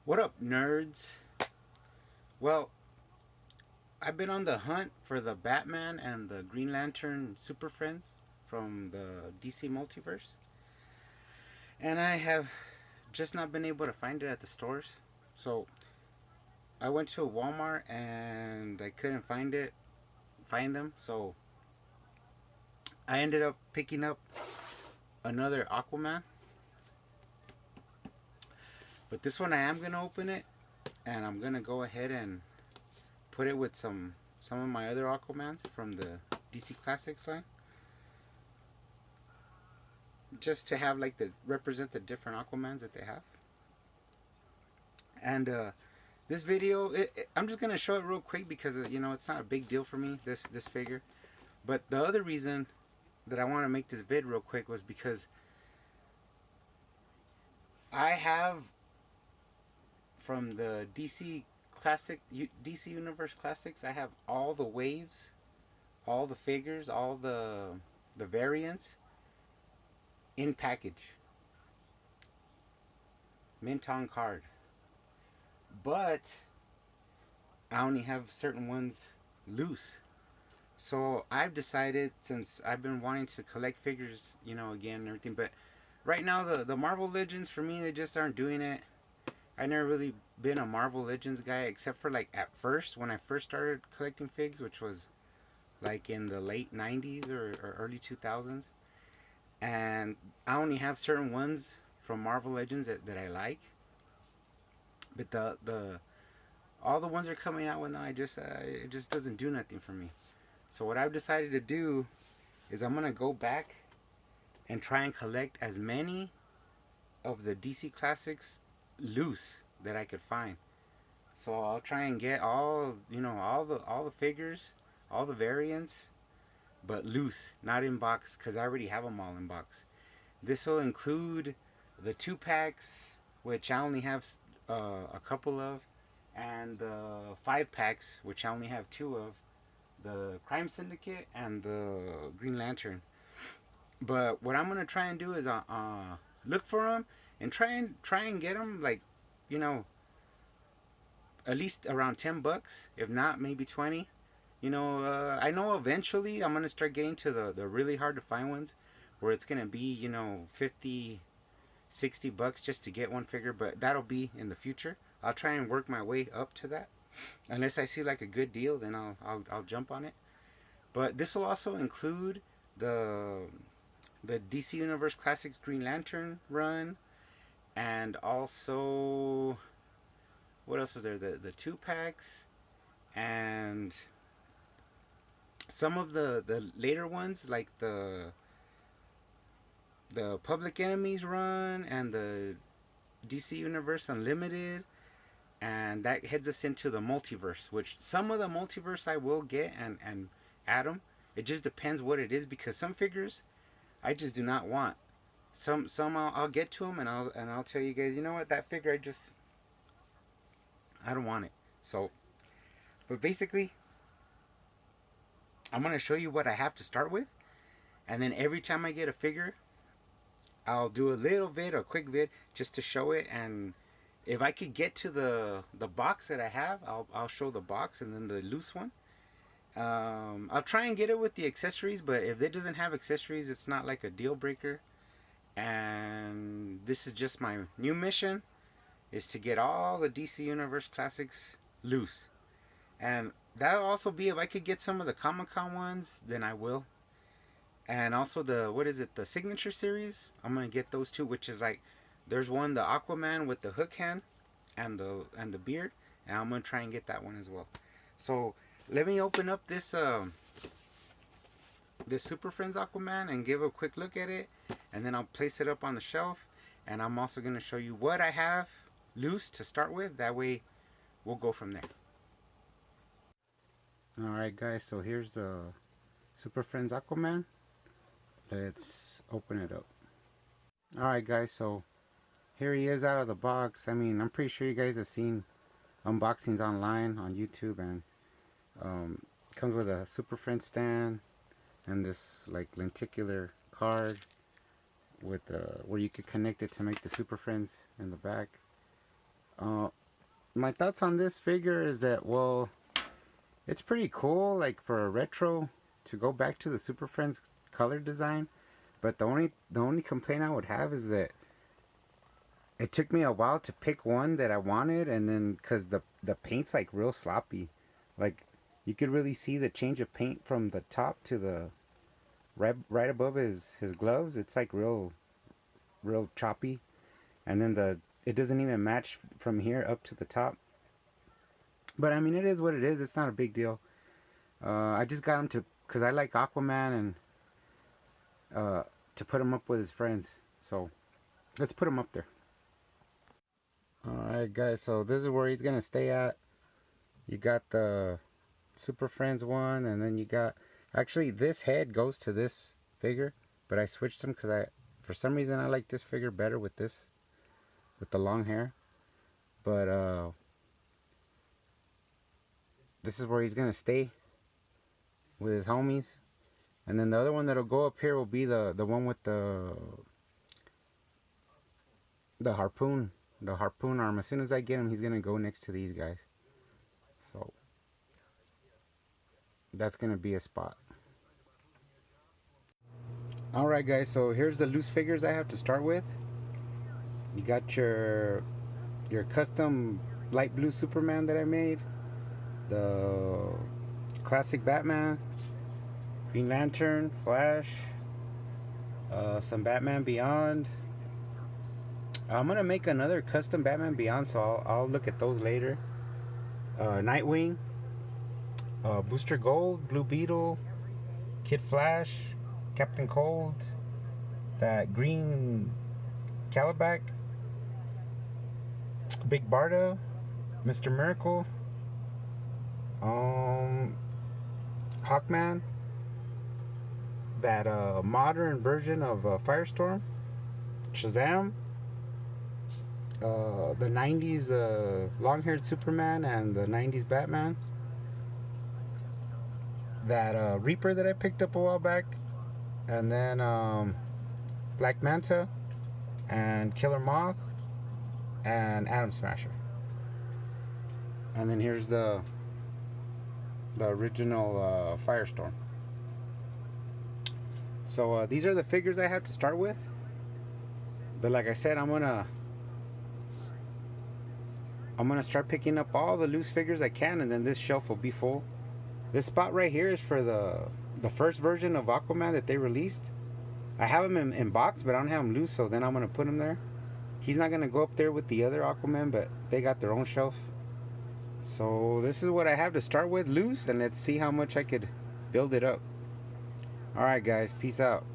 What up, nerds? Well, I've been on the hunt for the Batman and the Green Lantern Super Friends from the DC Multiverse, and I have just not been able to find it at the stores. So I went to a Walmart and I couldn't find them. So I ended up picking up another Aquaman, but this one I am gonna open it, and I'm gonna go ahead and put it with some of my other Aquamans from the DC Classics line, just to have like the represent the different Aquamans that they have. And this video, I'm just gonna show it real quick because it's not a big deal for me, this figure. But the other reason that I want to make this vid real quick was because I have from the DC Universe Classics, I have all the waves, all the figures, all the variants in package, mint on card. But I only have certain ones loose. So I've decided, since I've been wanting to collect figures, again and everything, but right now the Marvel Legends for me, they just aren't doing it. I never really been a Marvel Legends guy, except for like at first when I first started collecting figs, which was like in the late 90s or early 2000s. And I only have certain ones from Marvel Legends that I like. But the all the ones they're coming out with now, it just doesn't do nothing for me. So what I've decided to do is I'm gonna go back and try and collect as many of the DC Classics loose that I could find. So I'll try and get all the figures, all the variants, but loose, not in box, because I already have them all in box. This will include the 2-packs, which I only have a couple of, and the 5-packs, which I only have 2 of, the Crime Syndicate and the Green Lantern. But what I'm gonna try and do is look for them and try and get them, like, at least around $10, if not maybe 20. I know eventually I'm gonna start getting to the really hard to find ones, where it's gonna be 50, $60 just to get one figure, but that'll be in the future. I'll try and work my way up to that. Unless I see like a good deal, then I'll jump on it. But this will also include the DC Universe Classics Green Lantern run, and also, what else was there? The 2-packs, and some of the later ones, like the Public Enemies run and the DC Universe Unlimited, and that heads us into the Multiverse, which some of the Multiverse I will get and add them. It just depends what it is, because some figures I just do not want. Some I'll get to them, and I'll tell you guys, what, that figure I don't want it. So, but basically, I'm gonna show you what I have to start with, and then every time I get a figure, I'll do a little vid, a quick vid, just to show it. And if I could get to the box that I have, I'll show the box and then the loose one. I'll try and get it with the accessories, but if it doesn't have accessories, it's not like a deal breaker. And this is just my new mission, is to get all the DC Universe Classics loose. And that'll also be, if I could get some of the Comic-Con ones, then I will. And also the Signature Series, I'm gonna get those too, which is like, there's one, the Aquaman with the hook hand and the beard, and I'm gonna try and get that one as well. So let me open up this Super Friends Aquaman and give a quick look at it, and then I'll place it up on the shelf. And I'm also gonna show you what I have loose to start with. That way we'll go from there. Alright guys, so here's the Super Friends Aquaman. Let's open it up. Alright guys, so here he is out of the box. I mean, I'm pretty sure you guys have seen unboxings online on YouTube, and comes with a Super Friends stand and this like lenticular card with where you could connect it to make the Super Friends in the back. Uh, my thoughts on this figure is that, well, it's pretty cool, like for a retro, to go back to the Super Friends color design. But the only complaint I would have is that it took me a while to pick one that I wanted, and then because the paint's like real sloppy, like you could really see the change of paint from the top to the right above his gloves. It's like real choppy, and then the it doesn't even match from here up to the top. But I mean, it is what it is. It's not a big deal. I just got him to because I like Aquaman, and to put him up with his friends. So let's put him up there. Alright guys, so this is where he's gonna stay at. You got the Super Friends one, and then you got, actually this head goes to this figure, but I switched them because for some reason I like this figure better with the long hair. But this is where he's gonna stay with his homies. And then the other one that'll go up here will be the one with the harpoon. The harpoon arm. As soon as I get him, he's gonna go next to these guys. So that's gonna be a spot. Alright guys, so here's the loose figures I have to start with. You got your custom light blue Superman that I made, the classic Batman, Green Lantern, Flash, some Batman Beyond. I'm gonna make another custom Batman Beyond, so I'll look at those later. Nightwing, Booster Gold, Blue Beetle, Kid Flash, Captain Cold, that green Calabac, Big Barda, Mr. Miracle, Hawkman, that modern version of Firestorm, Shazam, the 90s long-haired Superman and the 90s Batman, that Reaper that I picked up a while back, and then Black Manta and Killer Moth and Atom Smasher. And then here's the original Firestorm. So these are the figures I have to start with. But like I said, I'm gonna start picking up all the loose figures I can, and then this shelf will be full. This spot right here is for the first version of Aquaman that they released. I have him in box, but I don't have him loose, so then I'm gonna put him there. He's not gonna go up there with the other Aquaman, but they got their own shelf. So this is what I have to start with loose, and let's see how much I could build it up. Alright guys, peace out.